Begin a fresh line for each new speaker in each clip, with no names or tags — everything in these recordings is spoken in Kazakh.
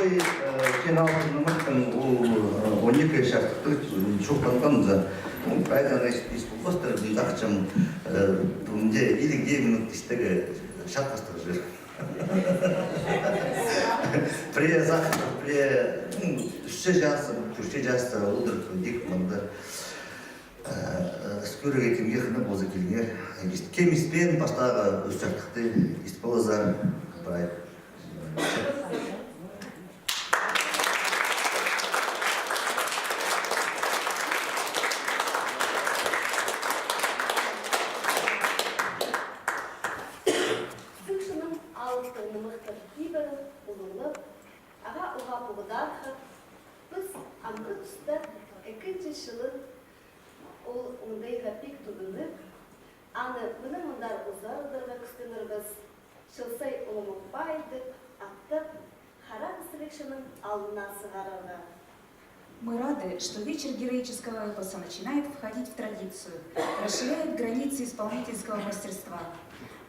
той финалдың ол 12 шақты шоқтанғанымызда Байдан исполкостар дақчым бұнде илік 2 минут істегі шатқастық жүр. При захтар, при үште жасы ұлдыр дек мұнды скөріге кемге қыны бозы келгер. Кеміспен бастағы өсіртіқті исполазар бұрай.
Аны бұның мұндар ұзардырға күстінірбіз, шылсай ұлымық байдық, аттық, харак сірекшінің алдына сығарырға.
Мы рады, что вечер героического эпоса начинает входить в традицию, расширяет границы исполнительского мастерства.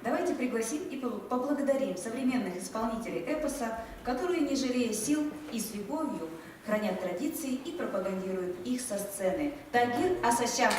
Давайте пригласим и поблагодарим современных исполнителей эпоса, которые, не жалея сил и с любовью, хранят традиции и пропагандируют их со сцены. Тагир Асасян.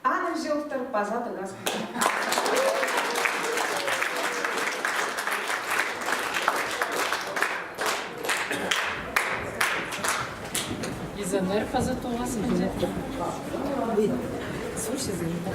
Анна Зелтер, позаду газ.
Изонер позаду вас. Слушай, занята.